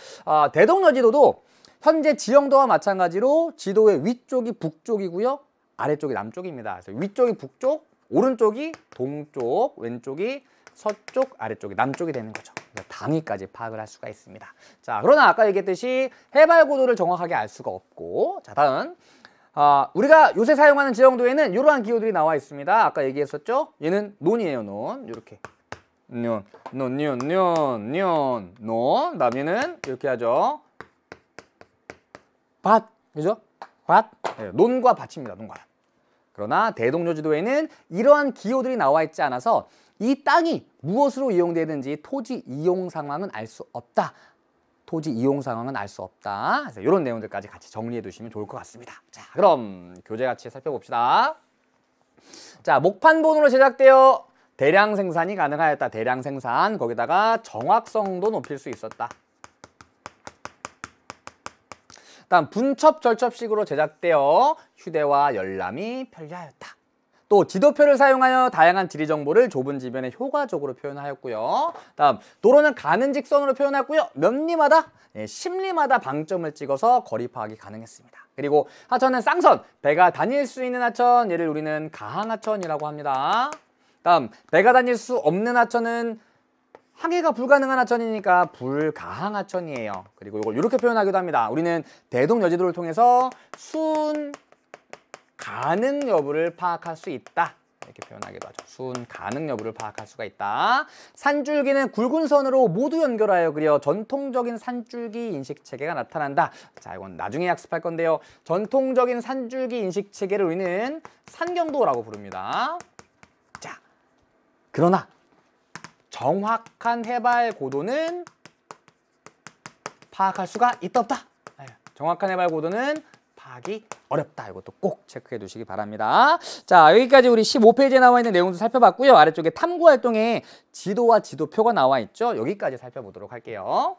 대동여지도도 현재 지형도와 마찬가지로 지도의 위쪽이 북쪽이고요. 아래쪽이 남쪽입니다. 그래서 위쪽이 북쪽, 오른쪽이 동쪽, 왼쪽이 서쪽, 아래쪽이 남쪽이 되는 거죠. 단위까지 파악을 할 수가 있습니다. 자, 그러나 아까 얘기했듯이 해발 고도를 정확하게 알 수가 없고, 자, 다음 우리가 요새 사용하는 지형도에는 이러한 기호들이 나와 있습니다. 아까 얘기했었죠? 얘는 논이에요, 논. 이렇게 논. 다음에는 이렇게 하죠. 밭, 그죠? 밭. 네, 논과 밭입니다, 논과. 그러나 대동요지도에는 이러한 기호들이 나와 있지 않아서 이 땅이 무엇으로 이용되는지 토지 이용 상황은 알 수 없다. 토지 이용 상황은 알 수 없다. 그래서 이런 내용들까지 같이 정리해 두시면 좋을 것 같습니다. 자, 그럼 교재 같이 살펴봅시다. 자, 목판본으로 제작되어 대량 생산이 가능하였다. 대량 생산. 거기다가 정확성도 높일 수 있었다. 다음 분첩 절첩식으로 제작되어 휴대와 열람이 편리하였다. 또 지도표를 사용하여 다양한 지리 정보를 좁은 지면에 효과적으로 표현하였고요. 다음 도로는 가는 직선으로 표현했고요. 몇 리마다 10리마다 방점을 찍어서 거리 파악이 가능했습니다. 그리고 하천은 쌍선, 배가 다닐 수 있는 하천, 얘를 우리는 가항하천이라고 합니다. 다음 배가 다닐 수 없는 하천은 항해가 불가능한 하천이니까 불가항하천이에요. 그리고 이걸 이렇게 표현하기도 합니다. 우리는 대동여지도를 통해서 순 가능 여부를 파악할 수 있다. 이렇게 표현하기도 하죠. 순 가능 여부를 파악할 수가 있다. 산줄기는 굵은 선으로 모두 연결하여 그려 전통적인 산줄기 인식 체계가 나타난다. 자, 이건 나중에 학습할 건데요. 전통적인 산줄기 인식 체계를 우리는 산경도라고 부릅니다. 자, 그러나 정확한 해발 고도는 파악할 수가 있다 없다. 정확한 해발 고도는 파악이 어렵다. 이것도 꼭 체크해 두시기 바랍니다. 자, 여기까지 우리 15페이지에 나와 있는 내용도 살펴봤고요. 아래쪽에 탐구활동에 지도와 지도표가 나와 있죠. 여기까지 살펴보도록 할게요.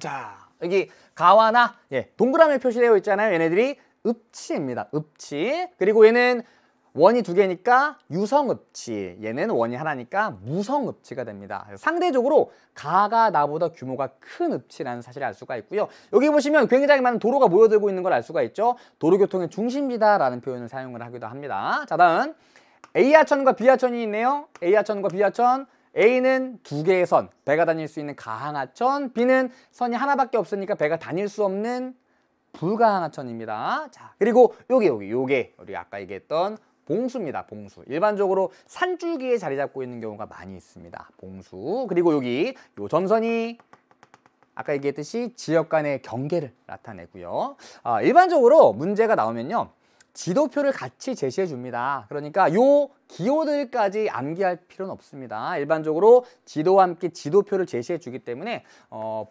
자, 여기 가와나 동그라미 표시되어 있잖아요. 얘네들이 읍치입니다. 읍치. 그리고 얘는 원이 두 개니까 유성읍치, 얘는 원이 하나니까 무성읍치가 됩니다. 상대적으로 가가 나보다 규모가 큰 읍치라는 사실을 알 수가 있고요. 여기 보시면 굉장히 많은 도로가 모여들고 있는 걸 알 수가 있죠. 도로교통의 중심지다라는 표현을 사용을 하기도 합니다. 자, 다음 A하천과 B하천이 있네요. A하천과 B하천. A는 두 개의 선, 배가 다닐 수 있는 가항하천. B는 선이 하나밖에 없으니까 배가 다닐 수 없는 불가항하천입니다. 자, 그리고 요게 우리 아까 얘기했던 봉수입니다. 봉수. 일반적으로 산줄기에 자리 잡고 있는 경우가 많이 있습니다. 봉수. 그리고 여기 요 점선이 아까 얘기했듯이 지역 간의 경계를 나타내고요. 일반적으로 문제가 나오면요. 지도표를 같이 제시해 줍니다. 그러니까 요 기호들까지 암기할 필요는 없습니다. 일반적으로 지도와 함께 지도표를 제시해 주기 때문에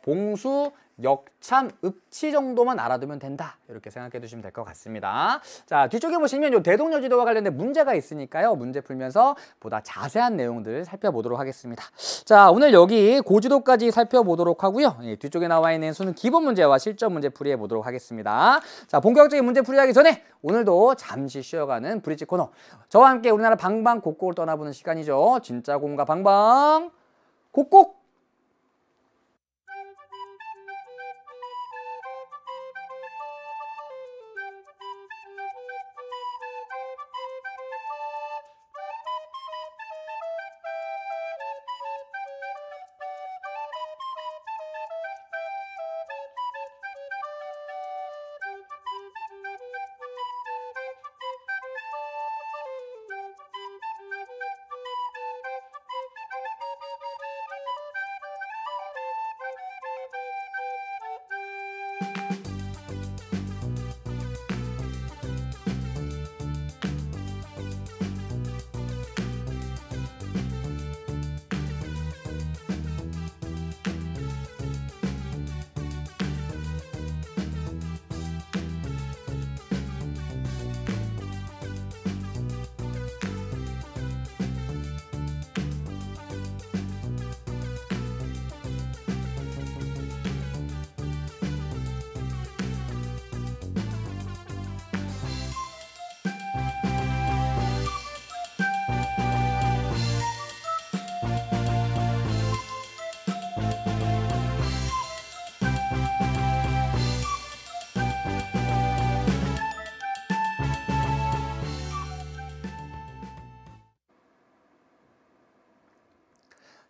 봉수, 역참, 읍치 정도만 알아두면 된다. 이렇게 생각해 두시면 될 것 같습니다. 자, 뒤쪽에 보시면 요 대동여지도와 관련된 문제가 있으니까요. 문제 풀면서 보다 자세한 내용들 살펴보도록 하겠습니다. 자, 오늘 여기 고지도까지 살펴보도록 하고요. 뒤쪽에 나와 있는 수능 기본 문제와 실전 문제 풀이해 보도록 하겠습니다. 자, 본격적인 문제 풀이하기 전에 오늘도 잠시 쉬어가는 브릿지 코너. 저와 함께 우리나라 방방곡곡을 떠나보는 시간이죠. 진짜 공과 방방 곡곡.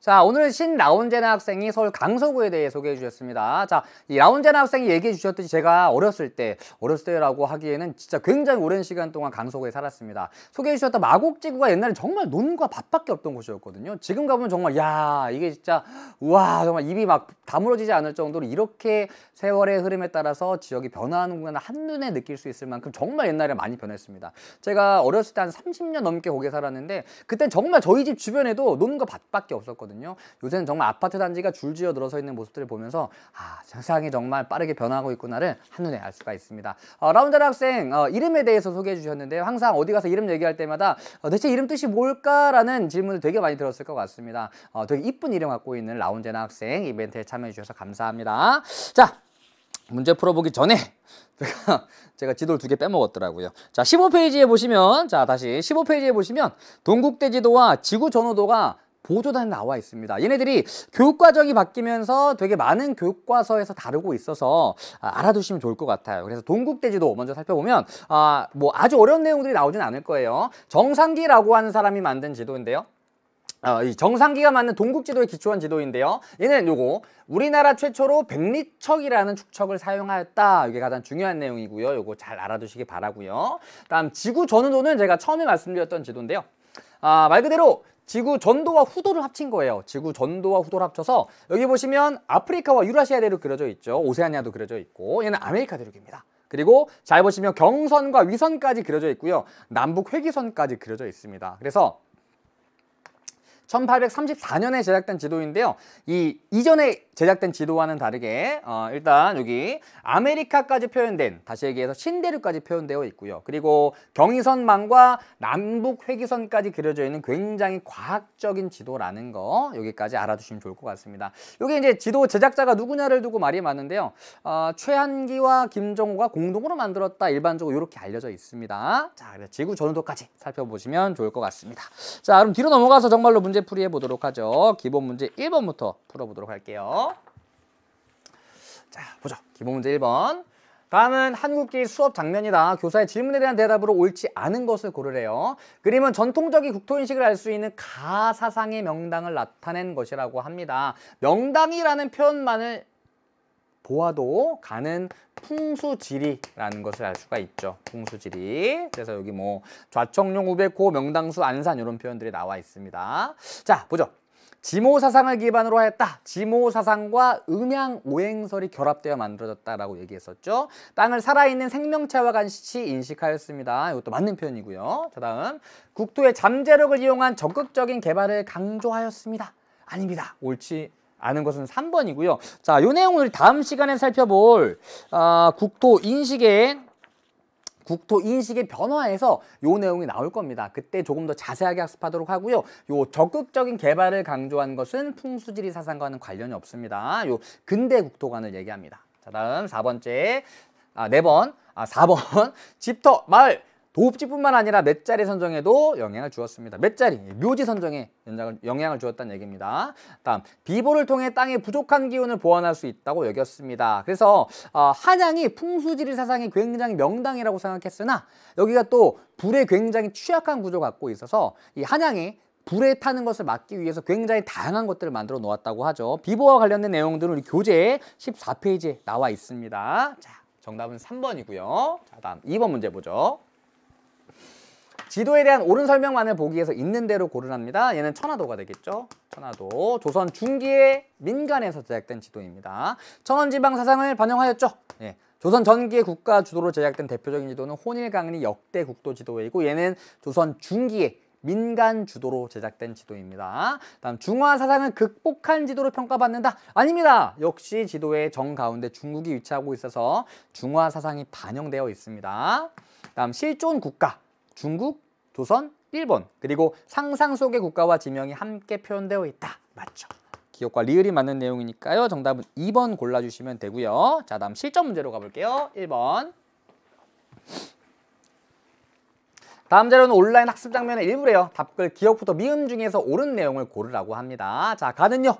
자, 오늘은 신라운제나 학생이 서울 강서구에 대해 소개해 주셨습니다. 자, 이 라운제나 학생이 얘기해 주셨듯이 제가 어렸을 때라고 하기에는 진짜 굉장히 오랜 시간 동안 강서구에 살았습니다. 소개해 주셨던 마곡지구가 옛날에 정말 논과 밭밖에 없던 곳이었거든요. 지금 가보면 정말 야, 이게 진짜 우와, 정말 입이 막 다물어지지 않을 정도로 이렇게 세월의 흐름에 따라서 지역이 변화하는구나 한눈에 느낄 수 있을 만큼 정말 옛날에 많이 변했습니다. 제가 어렸을 때 한 30년 넘게 거기에 살았는데 그땐 정말 저희 집 주변에도 논과 밭밖에 없었거든요. 요새는 정말 아파트 단지가 줄지어 늘어서 있는 모습들을 보면서 세상이 정말 빠르게 변화하고 있구나를 한눈에 알 수가 있습니다. 라운제나 학생 이름에 대해서 소개해 주셨는데요. 항상 어디 가서 이름 얘기할 때마다 대체 이름 뜻이 뭘까라는 질문을 되게 많이 들었을 것 같습니다. 되게 이쁜 이름 갖고 있는 라운제나 학생 이벤트에 참여해 주셔서 감사합니다. 자, 문제 풀어보기 전에 제가 지도를 2개 빼먹었더라고요. 자, 15페이지에 보시면, 자, 다시 15페이지에 보시면 동국대 지도와 지구 전후도가 보조단에 나와 있습니다. 얘네들이 교육과정이 바뀌면서 되게 많은 교육과서에서 다루고 있어서 알아두시면 좋을 것 같아요. 그래서 동국대 지도 먼저 살펴보면 뭐 아주 어려운 내용들이 나오진 않을 거예요. 정상기라고 하는 사람이 만든 지도인데요. 이 정상기가 만든 동국지도에 기초한 지도인데요. 얘는 요거 우리나라 최초로 백리척이라는 축척을 사용하였다. 이게 가장 중요한 내용이고요. 요거 잘 알아두시기 바라고요. 다음 지구 전후도는 제가 처음에 말씀드렸던 지도인데요. 말 그대로 지구 전도와 후도를 합친 거예요. 지구 전도와 후도를 합쳐서 여기 보시면 아프리카와 유라시아 대륙 그려져 있죠. 오세아니아도 그려져 있고 얘는 아메리카 대륙입니다. 그리고 잘 보시면 경선과 위선까지 그려져 있고요. 남북 회기선까지 그려져 있습니다. 그래서 1834년에 제작된 지도인데요. 이전에 제작된 지도와는 다르게 일단 여기 아메리카까지 표현된, 다시 얘기해서 신대륙까지 표현되어 있고요. 그리고 경의선망과 남북 회기선까지 그려져 있는 굉장히 과학적인 지도라는 거 여기까지 알아두시면 좋을 것 같습니다. 이게 이제 지도 제작자가 누구냐를 두고 말이 많은데요. 최한기와 김정호가 공동으로 만들었다. 일반적으로 이렇게 알려져 있습니다. 자, 그래서 지구 전후도까지 살펴보시면 좋을 것 같습니다. 자, 그럼 뒤로 넘어가서 정말로 문제 풀이해 보도록 하죠. 기본 문제 1번부터 풀어보도록 할게요. 자, 보죠. 기본 문제 1번. 다음은 한국기 수업 장면이다. 교사의 질문에 대한 대답으로 옳지 않은 것을 고르래요. 그림은 전통적인 국토인식을 알 수 있는 가사상의 명당을 나타낸 것이라고 합니다. 명당이라는 표현만을 보아도 가는 풍수지리라는 것을 알 수가 있죠. 풍수지리. 그래서 여기 뭐 좌청룡, 우백호, 명당수, 안산 이런 표현들이 나와 있습니다. 자, 보죠. 지모사상을 기반으로 하였다. 지모사상과 음양오행설이 결합되어 만들어졌다라고 얘기했었죠. 땅을 살아있는 생명체와 같이 인식하였습니다. 이것도 맞는 표현이고요. 자, 다음 국토의 잠재력을 이용한 적극적인 개발을 강조하였습니다. 아닙니다. 옳지 않은 것은 3번이고요. 자, 이 내용을 다음 시간에 살펴볼 국토 인식의 변화에서 요 내용이 나올 겁니다. 그때 조금 더 자세하게 학습하도록 하고요. 요 적극적인 개발을 강조한 것은 풍수지리 사상과는 관련이 없습니다. 요 근대 국토관을 얘기합니다. 자, 다음 4번째, 4번 집터, 마을, 도읍지뿐만 아니라 맷자리 선정에도 영향을 주었습니다. 맷자리, 묘지 선정에 영향을 주었다는 얘기입니다. 다음, 비보를 통해 땅의 부족한 기운을 보완할 수 있다고 여겼습니다. 그래서 한양이 풍수지리 사상이 굉장히 명당이라고 생각했으나 여기가 또 불에 굉장히 취약한 구조를 갖고 있어서 이 한양이 불에 타는 것을 막기 위해서 굉장히 다양한 것들을 만들어 놓았다고 하죠. 비보와 관련된 내용들은 우리 교재 14페이지에 나와 있습니다. 자, 정답은 3번이고요. 자, 다음 2번 문제 보죠. 지도에 대한 옳은 설명만을 보기 위해서 있는 대로 고르랍니다. 얘는 천화도가 되겠죠. 천화도. 조선 중기의 민간에서 제작된 지도입니다. 천원지방 사상을 반영하였죠. 예. 조선 전기의 국가 주도로 제작된 대표적인 지도는 혼일강리 역대 국도 지도이고 얘는 조선 중기의 민간 주도로 제작된 지도입니다. 다음 중화 사상은 극복한 지도로 평가받는다. 아닙니다. 역시 지도의 정가운데 중국이 위치하고 있어서 중화 사상이 반영되어 있습니다. 다음 실존 국가. 중국, 조선, 일본, 그리고 상상 속의 국가와 지명이 함께 표현되어 있다. 맞죠? 기억과 리을이 맞는 내용이니까요. 정답은 2번 골라주시면 되고요. 자, 다음 실전 문제로 가볼게요. 1번. 다음 자료는 온라인 학습 장면의 일부래요. 답글 기억부터 미음 중에서 옳은 내용을 고르라고 합니다. 자, 가는요.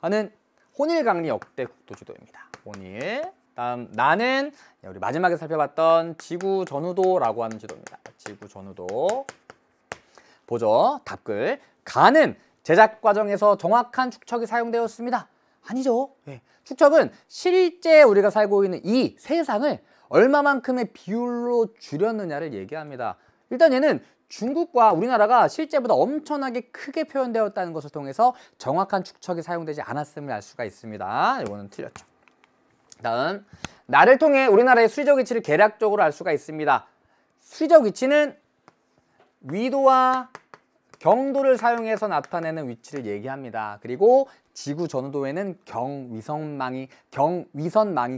가는 혼일강리 역대 국도지도입니다. 혼일. 다음 나는 우리 마지막에 살펴봤던 지구 전후도라고 하는 지도입니다. 지구 전후도. 보죠. 답글. 가는 제작 과정에서 정확한 축척이 사용되었습니다. 아니죠. 예. 축척은 실제 우리가 살고 있는 이 세상을 얼마만큼의 비율로 줄였느냐를 얘기합니다. 일단 얘는 중국과 우리나라가 실제보다 엄청나게 크게 표현되었다는 것을 통해서 정확한 축척이 사용되지 않았음을 알 수가 있습니다. 이거는 틀렸죠. 다음, 나를 통해 우리나라의 수리적 위치를 개략적으로 알 수가 있습니다. 수리적 위치는 위도와 경도를 사용해서 나타내는 위치를 얘기합니다. 그리고 지구 전후도에는 경위선망이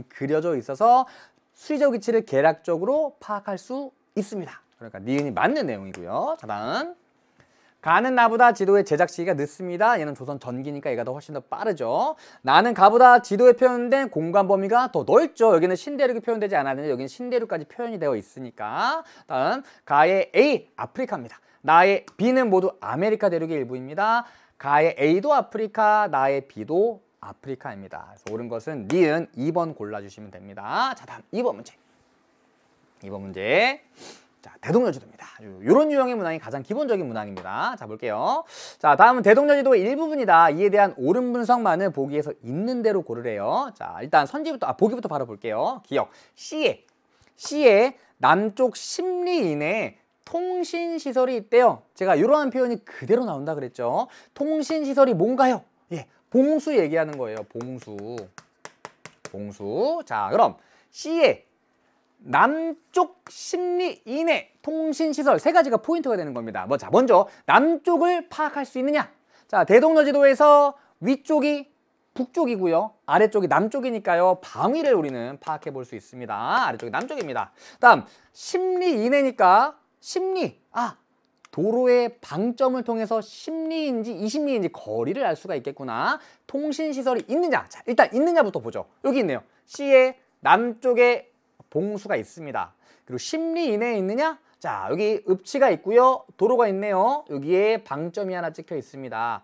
그려져 있어서 수리적 위치를 개략적으로 파악할 수 있습니다. 그러니까 니은이 맞는 내용이고요. 자, 다음. 가는 나보다 지도의 제작 시기가 늦습니다. 얘는 조선 전기니까 얘가 더 훨씬 더 빠르죠. 나는 가보다 지도에 표현된 공간 범위가 더 넓죠. 여기는 신대륙이 표현되지 않았는데 여기는 신대륙까지 표현이 되어 있으니까. 다음, 가의 A, 아프리카입니다. 나의 B는 모두 아메리카 대륙의 일부입니다. 가의 A도 아프리카, 나의 B도 아프리카입니다. 그래서 옳은 것은 니은 2번 골라주시면 됩니다. 자, 다음 2번 문제. 2번 문제. 자, 대동여지도입니다. 이런 유형의 문항이 가장 기본적인 문항입니다. 자, 볼게요. 자, 다음은 대동여지도의 일부분이다. 이에 대한 옳은 분석만을 보기에서 있는 대로 고르래요. 자, 일단 보기부터 바로 볼게요. 기억. C에 남쪽 10리 이내에 통신시설이 있대요. 제가 이러한 표현이 그대로 나온다 그랬죠. 통신시설이 뭔가요? 예, 봉수 얘기하는 거예요. 봉수. 자, 그럼 C에 남쪽 10리 이내 통신시설 세 가지가 포인트가 되는 겁니다. 자, 먼저 남쪽을 파악할 수 있느냐? 자, 대동여지도에서 위쪽이 북쪽이고요. 아래쪽이 남쪽이니까요. 방위를 우리는 파악해 볼 수 있습니다. 아래쪽이 남쪽입니다. 다음 10리 이내니까 10리. 도로의 방점을 통해서 10리인지 20리인지 거리를 알 수가 있겠구나. 통신시설이 있느냐? 자, 일단 있느냐부터 보죠. 여기 있네요. C의 남쪽에 봉수가 있습니다. 그리고 10리 이내에 있느냐? 자, 여기 읍지가 있고요. 도로가 있네요. 여기에 방점이 하나 찍혀 있습니다.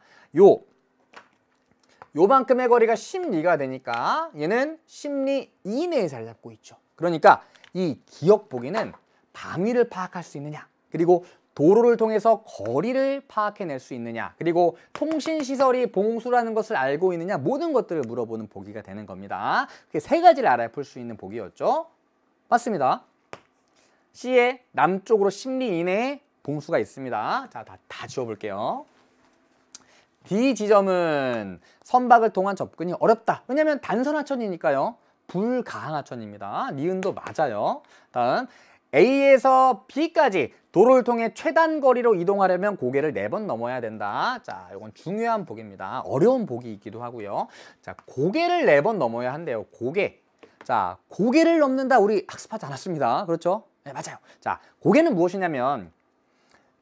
요만큼의 거리가 10리가 되니까 얘는 10리 이내에 자리 잡고 있죠. 그러니까 이 기억 보기는 방위를 파악할 수 있느냐? 그리고 도로를 통해서 거리를 파악해낼 수 있느냐? 그리고 통신시설이 봉수라는 것을 알고 있느냐? 모든 것들을 물어보는 보기가 되는 겁니다. 그게 세 가지를 알아야 풀 수 있는 보기였죠. 맞습니다. C의 남쪽으로 10리 이내에 봉수가 있습니다. 자, 다 지워볼게요. D 지점은 선박을 통한 접근이 어렵다. 왜냐하면 단선하천이니까요. 불가항하천입니다. 니은도 맞아요. 다음, A에서 B까지 도로를 통해 최단 거리로 이동하려면 고개를 4번 넘어야 된다. 자, 이건 중요한 보기입니다. 어려운 보기이기도 하고요. 자, 고개를 4번 넘어야 한대요. 고개. 자, 고개를 넘는다 우리 학습하지 않았습니다. 그렇죠? 네, 맞아요. 자, 고개는 무엇이냐면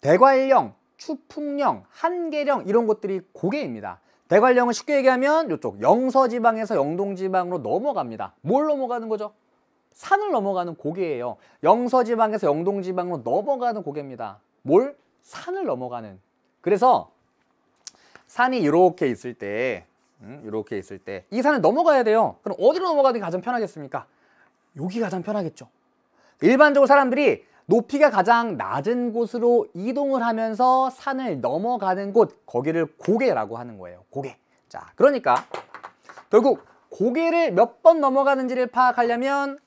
대관령, 추풍령, 한계령 이런 것들이 고개입니다. 대관령은 쉽게 얘기하면 이쪽 영서지방에서 영동지방으로 넘어갑니다. 뭘 넘어가는 거죠? 산을 넘어가는 고개예요. 영서지방에서 영동지방으로 넘어가는 고개입니다. 뭘? 산을 넘어가는. 그래서 산이 이렇게 있을 때 이 산을 넘어가야 돼요. 그럼 어디로 넘어가는 게 가장 편하겠습니까? 여기 가장 편하겠죠. 일반적으로 사람들이 높이가 가장 낮은 곳으로 이동을 하면서 산을 넘어가는 곳, 거기를 고개라고 하는 거예요. 고개. 자, 그러니까 결국 고개를 몇 번 넘어가는지를 파악하려면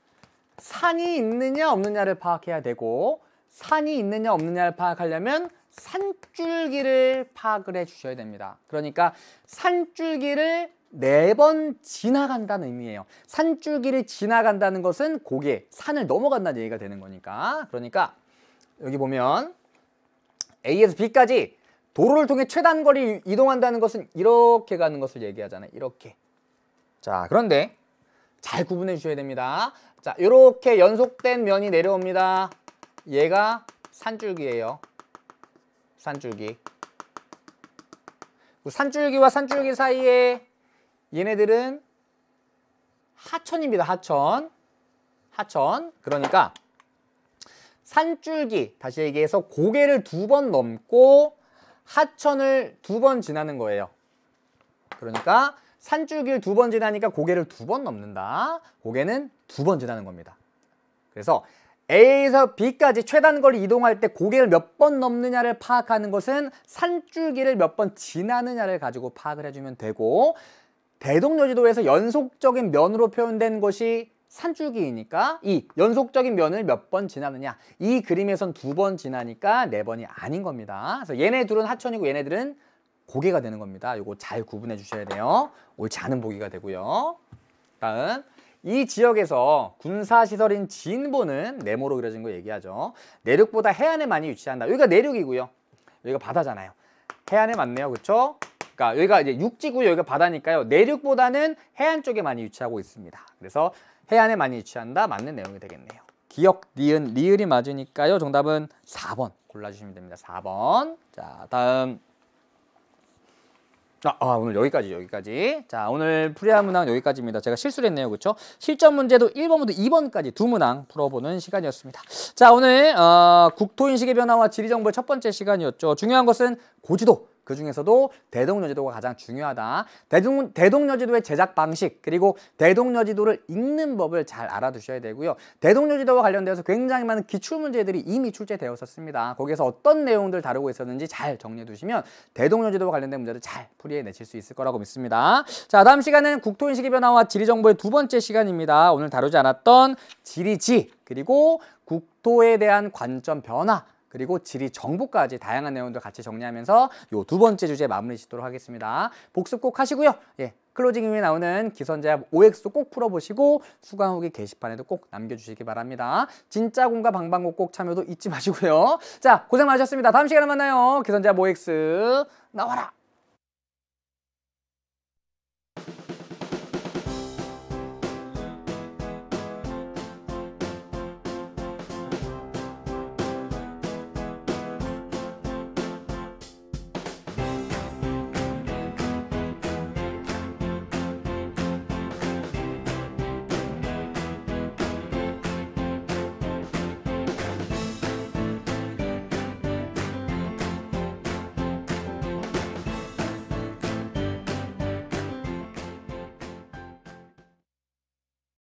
산이 있느냐 없느냐를 파악해야 되고, 산이 있느냐 없느냐를 파악하려면 산줄기를 파악을 해 주셔야 됩니다. 그러니까 산줄기를 4번 지나간다는 의미예요. 산줄기를 지나간다는 것은 고개, 산을 넘어간다는 얘기가 되는 거니까. 그러니까 여기 보면 A에서 B까지 도로를 통해 최단 거리 이동한다는 것은 이렇게 가는 것을 얘기하잖아요. 이렇게. 자, 그런데 잘 구분해 주셔야 됩니다. 자, 이렇게 연속된 면이 내려옵니다. 얘가 산줄기예요. 산줄기. 산줄기와 산줄기 사이에 얘네들은 하천입니다. 하천. 그러니까 산줄기, 다시 얘기해서 고개를 2번 넘고 하천을 2번 지나는 거예요. 그러니까 산줄기를 2번 지나니까 고개를 2번 넘는다. 고개는 2번 지나는 겁니다. 그래서 A에서 B까지 최단 거리 이동할 때 고개를 몇 번 넘느냐를 파악하는 것은 산줄기를 몇 번 지나느냐를 가지고 파악을 해주면 되고, 대동여지도에서 연속적인 면으로 표현된 것이 산줄기이니까 이 연속적인 면을 몇 번 지나느냐, 이 그림에선 2번 지나니까 4번이 아닌 겁니다. 그래서 얘네 둘은 하천이고 얘네들은 고개가 되는 겁니다. 이거 잘 구분해 주셔야 돼요. 옳지 않은 보기가 되고요. 다음, 이 지역에서 군사시설인 진보는 네모로 그려진 거 얘기하죠. 내륙보다 해안에 많이 위치한다. 여기가 내륙이고요. 여기가 바다잖아요. 해안에 맞네요. 그렇죠? 그러니까 여기가 이제 육지고요. 여기가 바다니까요. 내륙보다는 해안 쪽에 많이 위치하고 있습니다. 그래서 해안에 많이 위치한다. 맞는 내용이 되겠네요. 기역, 니은, 리을이 맞으니까요. 정답은 4번 골라주시면 됩니다. 4번. 자, 다음. 오늘 여기까지. 자, 오늘 프리한 문항 여기까지입니다. 제가 실수를 했네요. 그렇죠? 실전 문제도 1번부터 2번까지 두 문항 풀어보는 시간이었습니다. 자, 오늘 국토인식의 변화와 지리정보의 첫 번째 시간이었죠. 중요한 것은 고지도. 그 중에서도 대동여지도가 가장 중요하다. 대동여지도의 제작 방식, 그리고 대동여지도를 읽는 법을 잘 알아두셔야 되고요. 대동여지도와 관련돼서 굉장히 많은 기출문제들이 이미 출제되었었습니다. 거기에서 어떤 내용들 다루고 있었는지 잘 정리해 두시면 대동여지도와 관련된 문제를 잘 풀이해내실 수 있을 거라고 믿습니다. 자, 다음 시간은 국토인식의 변화와 지리정보의 두 번째 시간입니다. 오늘 다루지 않았던 지리지, 그리고 국토에 대한 관점 변화, 그리고 지리 정보까지 다양한 내용들 같이 정리하면서 요 두 번째 주제 마무리 짓도록 하겠습니다. 복습 꼭 하시고요. 예, 클로징 이후에 나오는 기선제압 OX도 꼭 풀어보시고 수강 후기 게시판에도 꼭 남겨주시기 바랍니다. 진짜 공과 방방곡 꼭 참여도 잊지 마시고요. 자, 고생 많으셨습니다. 다음 시간에 만나요. 기선제압 OX 나와라.